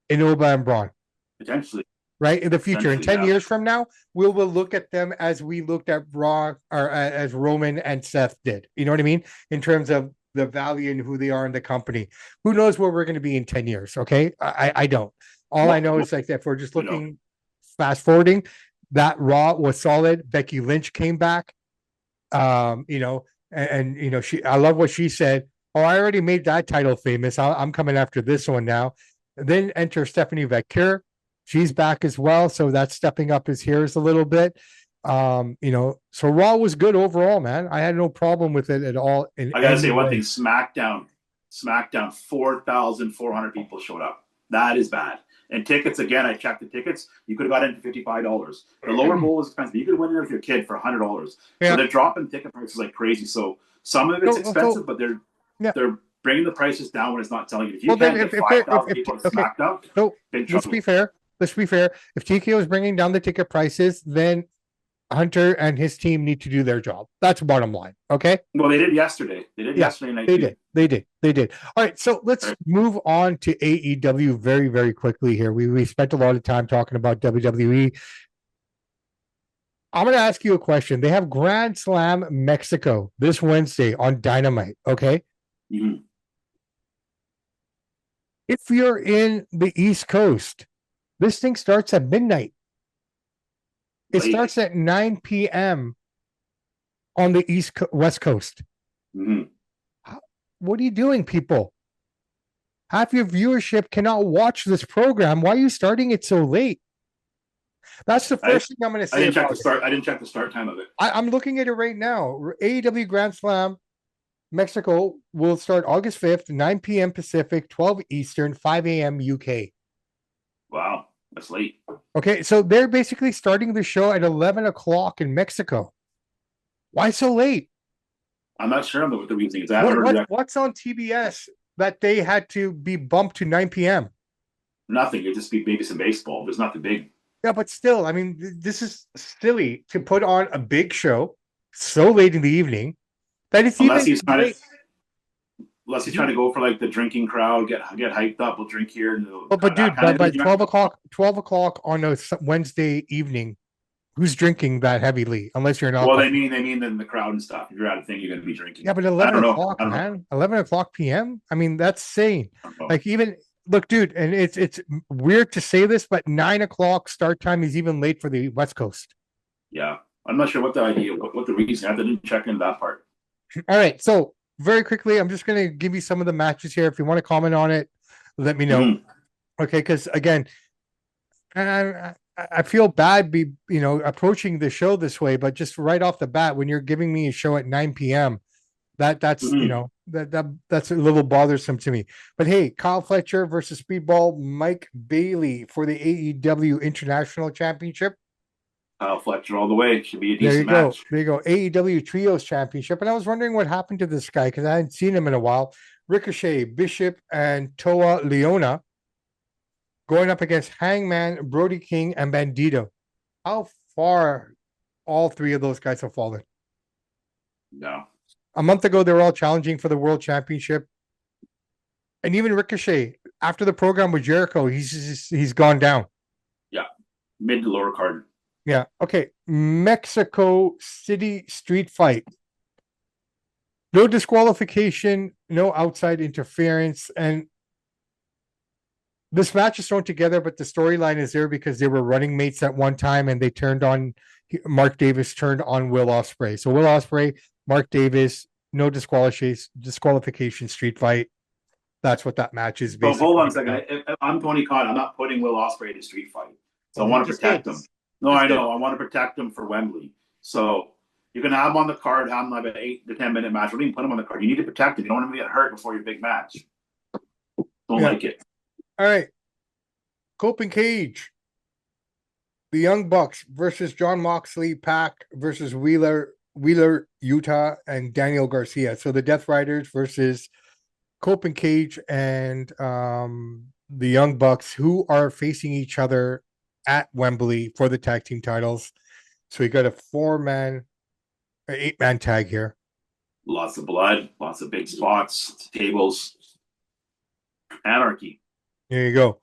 in Oba and Braun. Potentially. Right? In the future. In 10 years from now, we will look at them as we looked at Braun or as Roman and Seth did. You know what I mean? In terms of the value and who they are in the company. Who knows where we're going to be in 10 years? Okay. I don't. All I know is like if we're just looking fast forwarding, that Raw was solid. Becky Lynch came back. And I love what she said. Oh, I already made that title famous. I'm coming after this one now. And then enter Stephanie Vecchio. She's back as well. So that's stepping up his hairs a little bit. So Raw was good overall, man. I had no problem with it at all. I gotta say one thing: SmackDown, 4,400 people showed up. That is bad. And tickets, again, I checked the tickets. You could have got in for $55. The lower bowl was expensive. You could win there with your kid for $100. Yeah. So they're dropping ticket prices like crazy. So some of it's expensive, but they're bringing the prices down when it's not selling it. If you can't get 5,000 people to SmackDown, let's be fair. Let's be fair. If TKO is bringing down the ticket prices, then Hunter and his team need to do their job. That's bottom line. Okay. Well, they did yesterday. Yesterday night. They did. All right. So let's move on to AEW very, very quickly here. We spent a lot of time talking about WWE. I'm going to ask you a question. They have Grand Slam Mexico this Wednesday on Dynamite. Okay. Mm-hmm. If you're in the East Coast, this thing starts at midnight. It starts at 9 p.m. on the West Coast. Mm-hmm. What are you doing, people? Half your viewership cannot watch this program. Why are you starting it so late? That's the first thing I'm going to say. I didn't check the start time of it. I'm looking at it right now. AEW Grand Slam Mexico will start August 5th, 9 p.m. Pacific, 12 Eastern, 5 a.m. UK. Wow. That's late. Okay, so they're basically starting the show at 11 o'clock in Mexico. Why so late? I'm not sure what the reason is. What's on TBS that they had to be bumped to 9 p.m.? Nothing. It'd just be maybe some baseball. There's nothing big. Yeah, but still, I mean, this is silly to put on a big show so late in the evening that it's unless he's trying to go for like the drinking crowd, get hyped up. We'll drink here. But dude, by 12 o'clock on a Wednesday evening, who's drinking that heavily? Unless you're not. Well, they mean in the crowd and stuff. If you're at a thing, you're going to be drinking. Yeah, but 11 o'clock, man. 11 o'clock p.m. I mean, that's insane. Like even look, dude, and it's weird to say this, but 9 o'clock start time is even late for the West Coast. Yeah, I'm not sure what the idea, what the reason. I have to check into that part. All right, so very quickly, I'm just gonna give you some of the matches here. If you want to comment on it, let me know. Mhm. Okay, because again, I feel bad approaching the show this way, but just right off the bat, when you're giving me a show at 9 p.m., that's Mhm. that's a little bothersome to me. But hey, Kyle Fletcher versus Speedball Mike Bailey for the AEW International Championship. Kyle Fletcher all the way. Should be a There you decent go. match. There you go. AEW Trios Championship. And I was wondering what happened to this guy because I hadn't seen him in a while. Ricochet, Bishop, and Toa Leona going up against Hangman, Brody King, and Bandito. How far all three of those guys have fallen? No. A month ago, they were all challenging for the World Championship. And even Ricochet, after the program with Jericho, he's gone down. Yeah. Mid to lower card. Yeah. Okay. Mexico City street fight. No disqualification, no outside interference. And this match is thrown together, but the storyline is there because they were running mates at one time and they turned on Mark Davis turned on Will Ospreay. So Will Ospreay, Mark Davis, no disqualification street fight. That's what that match is But basically. hold on a second. If I'm Tony Khan, I'm not putting Will Ospreay in a street fight. So Well, I want to protect him. No, I know. I want to protect him for Wembley. So you're going to have him on the card, have him like an 8 to 10 minute match. Don't even put him on the card. You need to protect him. You don't want him to get hurt before your big match. Don't like it. All right. Cope and Cage. The Young Bucks versus John Moxley, Pac versus Wheeler, Utah, and Daniel Garcia. So the Death Riders versus Cope and Cage and the Young Bucks, who are facing each other at Wembley for the tag team titles. So you got a 8-man tag here. Lots of blood, lots of big spots, tables, anarchy. There you go.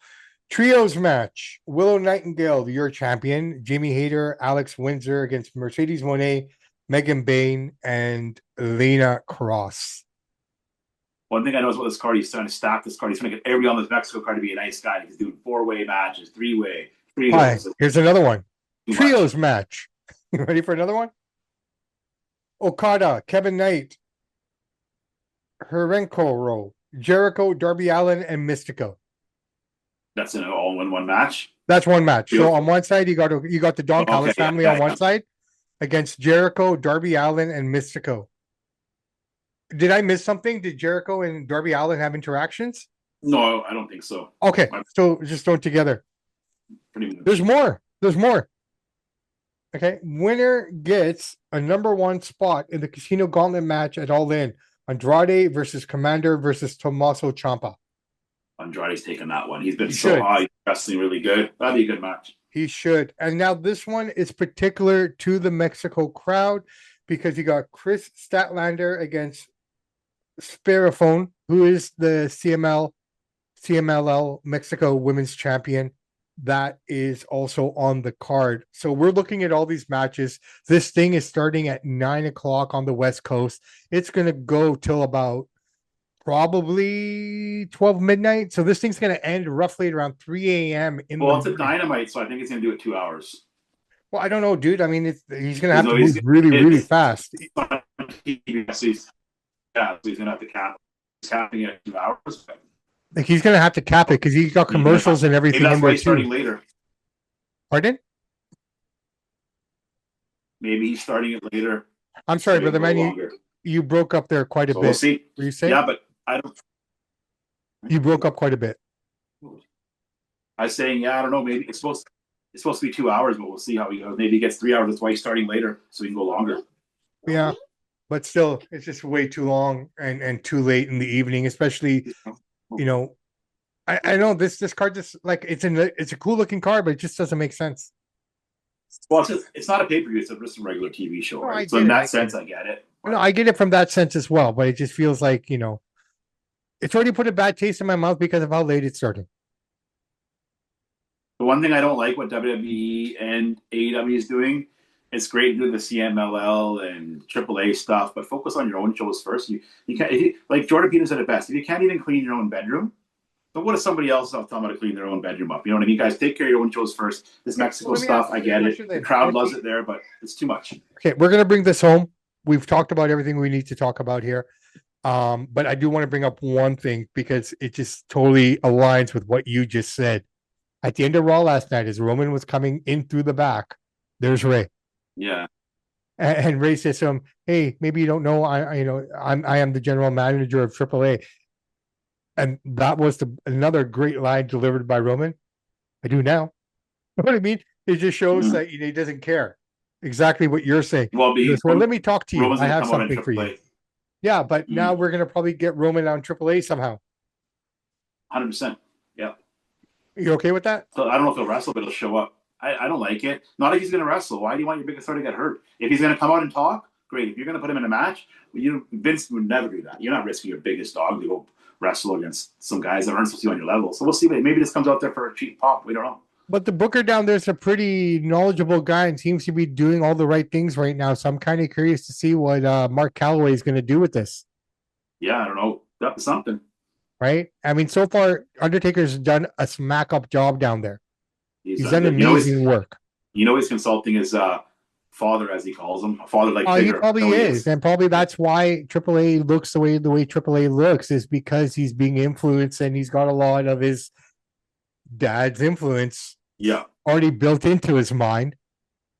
Trios match. Willow Nightingale, your champion. Jamie Hayter, Alex Windsor against Mercedes Moné, Megan Bain, and Lena Cross. One thing I know is about this card, he's trying to stack this card. He's trying to get everybody on this Mexico card to be a nice guy. He's doing 4-way matches, 3-way. Hi, here's another one. Trios match. You ready for another one? Okada, Kevin Knight, Herenko, Jericho, Darby Allin, and Mystico. That's an all-in-one match. That's one match. So on one side, you got the Don Callis family on one side against Jericho, Darby Allin, and Mystico. Did I miss something? Did Jericho and Darby Allin have interactions? No, I don't think so. Okay, so just throw it together. There's more. Okay, winner gets a #1 spot in the Casino Gauntlet match at All In. Andrade versus Commander versus Tommaso Ciampa. Andrade's taking that one. He's been so high, wrestling really good. That'd be a good match. He should. And now this one is particular to the Mexico crowd because you got Chris Statlander against Sparafone, who is the CMLL Mexico Women's Champion. That is also on the card. So we're looking at all these matches. This thing is starting at 9 o'clock on the West Coast. It's going to go till about probably 12 midnight. So this thing's going to end roughly at around 3 a.m. Well, it's a Dynamite, so I think it's going to do it 2 hours. Well, I don't know, dude. I mean, he's going to have to move really fast. So he's going to have to cap. He's capping it 2 hours. Like he's going to have to cap it because he's got commercials and everything. Maybe that's why he's starting later. Pardon? Maybe he's starting it later. I'm sorry, brother man. You broke up there quite a bit. We'll see. Were you saying? Yeah, but I don't. You broke up quite a bit. I was saying, I don't know. Maybe it's supposed to be 2 hours, but we'll see how he goes. Maybe he gets 3 hours. That's why he's starting later, so he can go longer. Yeah, but still, it's just way too long and too late in the evening, especially. I know this card just like it's a cool looking card, but it just doesn't make sense. Well, it's not a pay-per-view, it's just a regular TV show, right? So in that sense, I get it. No, I get it from that sense as well, but it just feels like, it's already put a bad taste in my mouth because of how late it started. The one thing I don't like what WWE and AEW is doing, it's great to do the CMLL and AAA stuff, but focus on your own shows first. You can't, like Jordan Peterson said it best, if you can't even clean your own bedroom, But what if somebody else is talking about to clean their own bedroom up? You know what I mean, guys? Take care of your own shows first. This Mexico stuff, I get it. The crowd loves it there, but it's too much. Okay, we're gonna bring this home. We've talked about everything we need to talk about here. But I do want to bring up one thing because it just totally aligns with what you just said. At the end of Raw last night, as Roman was coming in through the back, there's Ray. Yeah. And Ray says to him, "Hey, maybe you don't know, I am the general manager of AAA." And that was another great line delivered by Roman. I do now. You know what I mean? It just shows that he doesn't care. Exactly what you're saying. Well, let me talk to you. Roman's I have something for you. Yeah, but now we're gonna probably get Roman on AAA somehow. 100%. Yeah. You okay with that? So I don't know if he'll wrestle, but he'll show up. I don't like it. Not if he's going to wrestle. Why do you want your biggest star to get hurt? If he's going to come out and talk, great. If you're going to put him in a match, Vince would never do that. You're not risking your biggest dog to go wrestle against some guys that aren't supposed to be on your level. So we'll see. Maybe this comes out there for a cheap pop. We don't know. But the booker down there's a pretty knowledgeable guy and seems to be doing all the right things right now. So I'm kind of curious to see what Mark Calloway is going to do with this. Yeah, I don't know. That's something. Right? I mean, so far, Undertaker's done a smack up job down there. He's done amazing work. You know, he's consulting his father, as he calls him, a father-like figure. He probably is. And probably that's why AAA looks the way AAA looks, is because he's being influenced and he's got a lot of his dad's influence already built into his mind.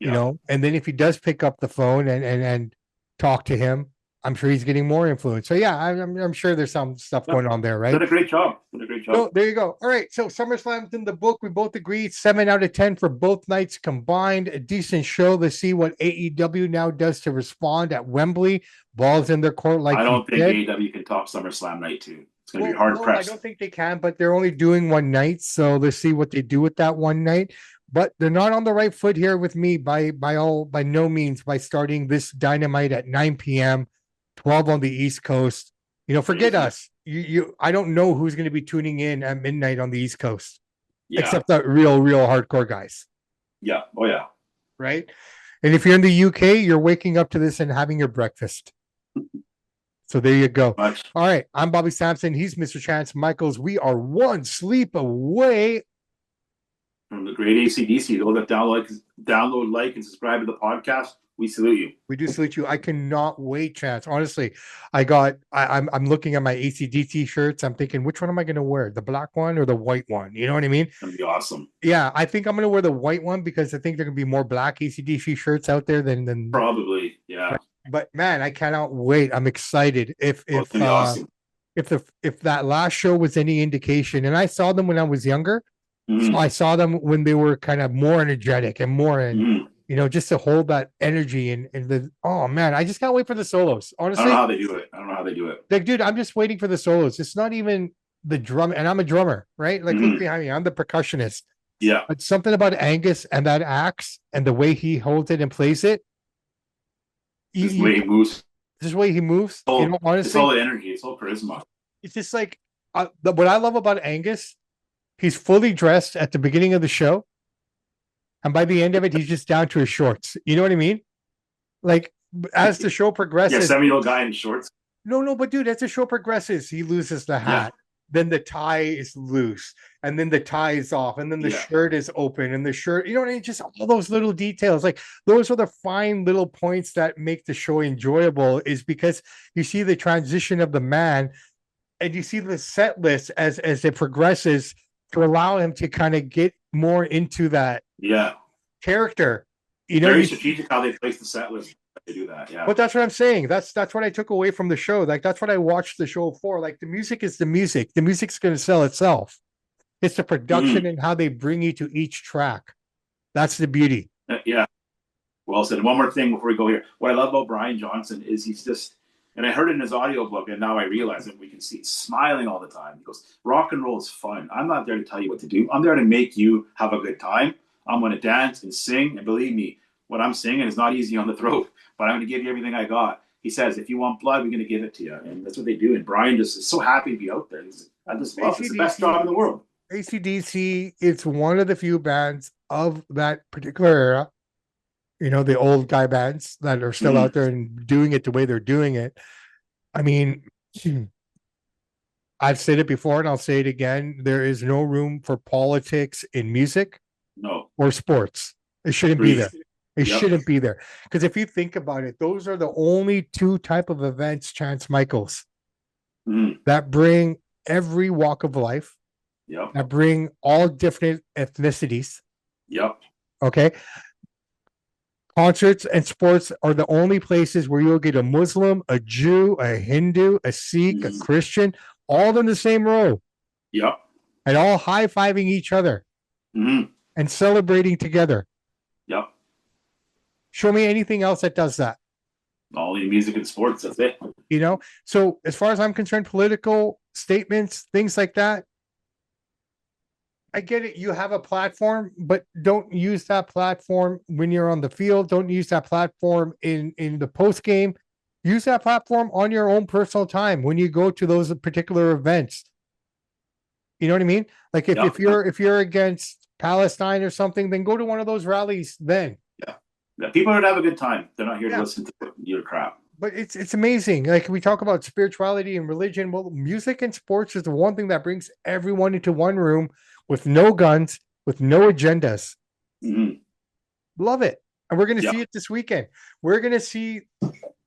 You know, and then if he does pick up the phone and talk to him, I'm sure he's getting more influence. So yeah, I'm sure there's some stuff going on there, right? Did a great job. So there you go. All right. So SummerSlam's in the book. We both agreed 7 out of 10 for both nights combined. A decent show. Let's see what AEW now does to respond at Wembley. Balls in their court. Like I don't think AEW can top SummerSlam night 2. It's going to be hard pressed. I don't think they can, but they're only doing one night. So let's see what they do with that one night. But they're not on the right foot here with me by no means by starting this Dynamite at 9 p.m. 12 on the East Coast. You know, forget us. I don't know who's going to be tuning in at midnight on the East Coast, except the real hardcore guys. Yeah. Oh yeah. Right. And if you're in the UK, you're waking up to this and having your breakfast. So there you go. All right. I'm Bobby Sampson. He's Mr. Chance Michaels. We are one sleep away from the great ACDC. Those that download, like, and subscribe to the podcast. We salute you. We do salute you. I cannot wait, Chance. Honestly, I'm looking at my ACDC shirts. I'm thinking, which one am I going to wear? The black one or the white one? You know what I mean? That'd be awesome. Yeah, I think I'm going to wear the white one because I think there can be more black ACDC shirts out there than probably. Yeah. But man, I cannot wait. I'm excited. If awesome. if that last show was any indication, and I saw them when I was younger, so I saw them when they were kind of more energetic and more you know, just to hold that energy and oh man, I just can't wait for the solos. Honestly, I don't know how they do it. Like, dude, I'm just waiting for the solos. It's not even the drum, and I'm a drummer, right? Like, look behind me, I'm the percussionist. Yeah. But something about Angus and that axe and the way he holds it and plays it. This way he moves. This way he moves. You know, honestly, it's all the energy. It's all charisma. It's just like what I love about Angus. He's fully dressed at the beginning of the show. And by the end of it, he's just down to his shorts. You know what I mean? Like, as the show progresses. Yeah, 7-year-old guy in shorts. No, but dude, as the show progresses, he loses the hat. Then the tie is loose. And then the tie is off. And then the shirt is open. And the shirt, you know what I mean? Just all those little details. Like, those are the fine little points that make the show enjoyable, is because you see the transition of the man and you see the set list as it progresses to allow him to kind of get more into that character. You know, very strategic how they place the set list. They do that, But that's what I'm saying. That's what I took away from the show. Like, that's what I watched the show for. Like, the music is the music. The music's going to sell itself. It's the production and how they bring you to each track. That's the beauty. Yeah. Well said. And one more thing before we go here. What I love about Brian Johnson is he's just, and I heard it in his audiobook, and now I realize it. We can see it smiling all the time. He goes, rock and roll is fun. I'm not there to tell you what to do. I'm there to make you have a good time. I'm going to dance and sing. And believe me, what I'm singing is not easy on the throat, but I'm going to give you everything I got. He says, if you want blood, we're going to give it to you. And that's what they do. And Brian just is so happy to be out there. I just love it. It's the best job in the world. AC/DC, it's one of the few bands of that particular era. You know, the old guy bands that are still out there and doing it the way they're doing it. I mean, I've said it before and I'll say it again. There is no room for politics in music or sports. It shouldn't be there. It shouldn't be there. Because if you think about it, those are the only two type of events, Chance Michaels, that bring every walk of life, that bring all different ethnicities. Okay. Concerts and sports are the only places where you'll get a Muslim, a Jew, a Hindu, a Sikh, a Christian, all in the same row. And all high-fiving each other and celebrating together. Show me anything else that does that. Only music and sports, that's it. You know? So as far as I'm concerned, political statements, things like that, I get it. You have a platform, but don't use that platform when you're on the field. Don't use that platform in the post game. Use that platform on your own personal time when you go to those particular events. You know what I mean? Like if you're against Palestine or something, then go to one of those rallies then. People are gonna have a good time. They're not here to listen to your crap. But it's amazing. Like we talk about spirituality and religion. Well, music and sports is the one thing that brings everyone into one room with no guns, with no agendas. Love it. And we're going to see it this weekend. We're going to see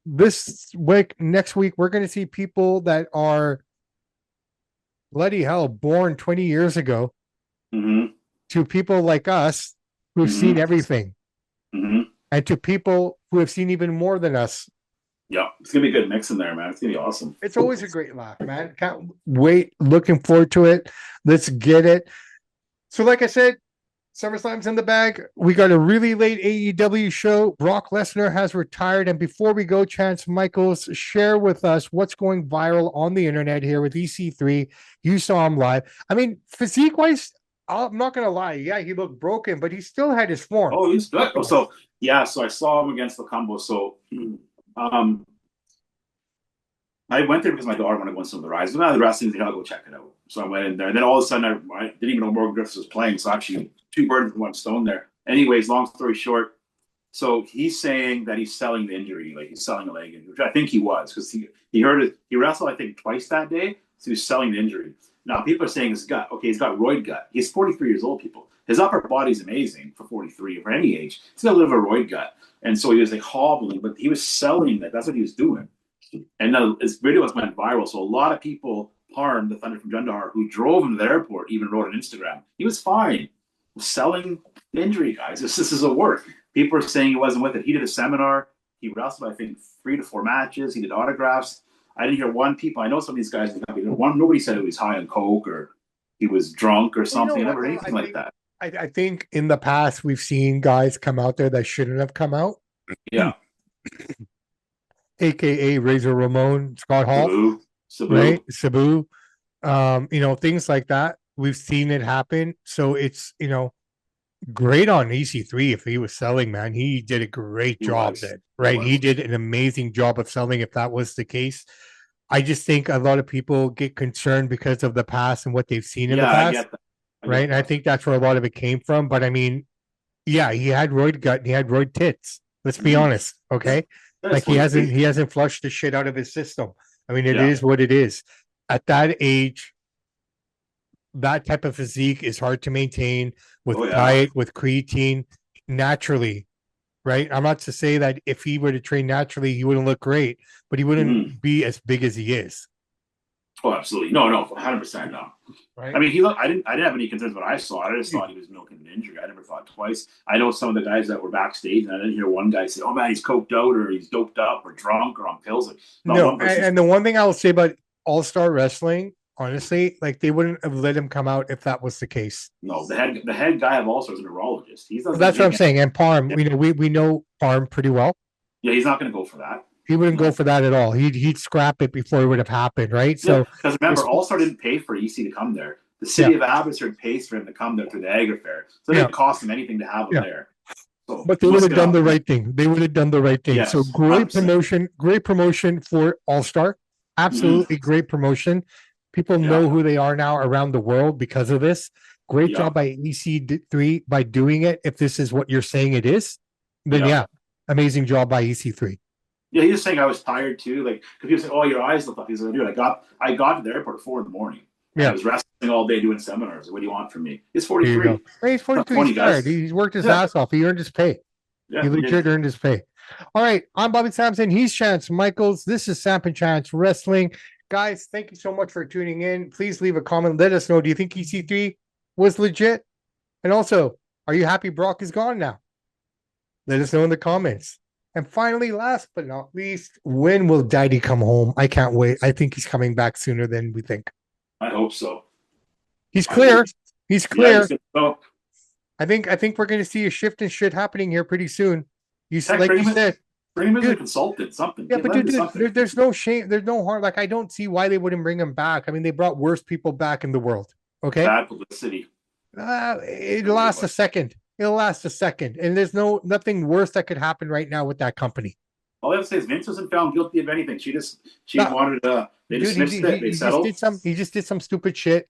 this week, next week, we're going to see people that are bloody hell born 20 years ago to people like us who've seen everything. And to people who have seen even more than us. It's gonna be a good mix in there, man. It's gonna be awesome. It's always a great laugh, man. Can't wait. Looking forward to it. Let's get it. So, like I said, SummerSlam's in the bag. We got a really late AEW show. Brock Lesnar has retired. And before we go, Chance Michaels, share with us what's going viral on the internet here with EC3. You saw him live. I mean, physique-wise, I'm not gonna lie. Yeah, he looked broken, but he still had his form. Oh, he's good. So I saw him against Lacombo. So I went there because my daughter wanted to go on some of the rides. But now the wrestling thing, I'll go check it out. So I went in there. And then all of a sudden, I didn't even know Morgan Griffiths was playing. So actually, two birds with one stone there. Anyways, long story short, so he's saying that he's selling the injury, like he's selling a leg injury, which I think he was because he heard it. He wrestled, I think, twice that day. So he's selling the injury. Now, people are saying his gut. Okay, he's got roid gut. He's 43 years old, people. His upper body's amazing for 43, for any age. He's got a little bit of a roid gut. And so he was like hobbling, but he was selling that. That's what he was doing. And now his videos went viral. So a lot of people, Parm, the Thunder from Jundar, who drove him to the airport, even wrote on Instagram. He was fine. Selling the injury, guys. This is a work. People are saying he wasn't with it. He did a seminar. He wrestled, I think, 3 to 4 matches. He did autographs. I didn't hear one people. I know some of these guys. Nobody said he was high on coke or he was drunk or something. I never heard anything like that. I think in the past we've seen guys come out there that shouldn't have come out. Yeah. AKA Razor Ramon, Scott Hall, Sabu. Right? Sabu. Things like that. We've seen it happen. So it's, great on EC3 if he was selling, man. He did a great job then, right? He did an amazing job of selling if that was the case. I just think a lot of people get concerned because of the past and what they've seen in the past. I get that. Right. And I think that's where a lot of it came from. But I mean, yeah, he had roid gut and he had roid tits. Let's be honest. Okay. Like he hasn't flushed the shit out of his system. I mean, it is what it is. At that age, that type of physique is hard to maintain with diet, with creatine, naturally, right? I'm not to say that if he were to train naturally, he wouldn't look great, but he wouldn't be as big as he is. Oh, absolutely. No, 100% no. Right? I mean, I didn't have any concerns when I saw it. I just thought he was milking an injury. I never thought twice. I know some of the guys that were backstage, and I didn't hear one guy say, "Oh man, he's coked out, or he's doped up, or drunk, or on pills." And the one thing I will say about All-Star Wrestling, honestly, like they wouldn't have let him come out if that was the case. No, the head guy of All-Star is a neurologist. That's what I'm saying. And Parm, we know Parm pretty well. Yeah, he's not going to go for that. He wouldn't go for that at all. He'd scrap it before it would have happened, right? Yeah, so because remember, All-Star didn't pay for EC to come there. The city of Abbotsford pays for him to come there through the Agri Fair. So it didn't cost him anything to have him there. So but they would have done the right thing. They would have done the right thing. Yes, so great 100%. Great promotion for All-Star. Absolutely great promotion. People know who they are now around the world because of this. Great job by EC3 by doing it. If this is what you're saying it is, then amazing job by EC3. Yeah, he was saying I was tired too. Like, because he was like, "Oh, your eyes look up." He's like, "Dude, I got to the airport at 4 a.m. And I was wrestling all day doing seminars. What do you want from me?" He's Here you 43. go. Hey, he's 42. He's tired. He's worked his ass off. He earned his pay. Yeah, he legit earned his pay. All right. I'm Bobby Sampson. He's Chance Michaels. This is Samp&Chance Wrestling. Guys, thank you so much for tuning in. Please leave a comment. Let us know. Do you think EC3 was legit? And also, are you happy Brock is gone now? Let us know in the comments. And finally, last but not least, when will Daddy come home? I can't wait. I think he's coming back sooner than we think. I hope so. He's clear. He's clear. Yeah, I think we're going to see a shift in shit happening here pretty soon. You said, bring him as a consultant, something. Yeah, but dude, there's no shame. There's no harm. Like, I don't see why they wouldn't bring him back. I mean, they brought worse people back in the world. Okay. Bad publicity. It'll last a second. It'll last a second. And there's nothing worse that could happen right now with that company. All I have to say is Vince wasn't found guilty of anything. She wanted they dismissed it. They settled. He just did some stupid shit.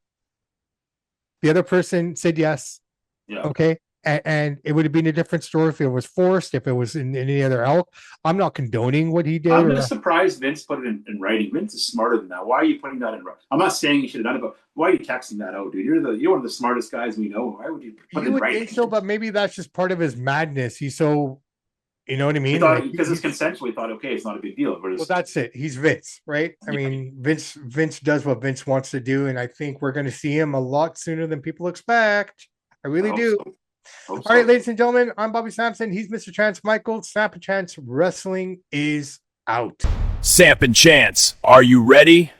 The other person said yes. Yeah. Okay. And it would have been a different story if it was forced, if it was in any other elk. I'm not condoning what he did. I'm just surprised Vince put it in writing. Vince is smarter than that. Why are you putting that in writing? I'm not saying you should have done it, but why are you texting that out, dude? You're one of the smartest guys we know. Why would you put it in writing? Think so, but maybe that's just part of his madness. He's so, you know what I mean? Because it's consensual. He thought, okay, it's not a big deal. Well, that's it. He's Vince, right? I mean, Vince does what Vince wants to do, and I think we're going to see him a lot sooner than people expect. I really do. All right, ladies and gentlemen, I'm Bobby Sampson. He's Mr. Chance Michaels. Samp&Chance Wrestling is out. Samp&Chance, are you ready?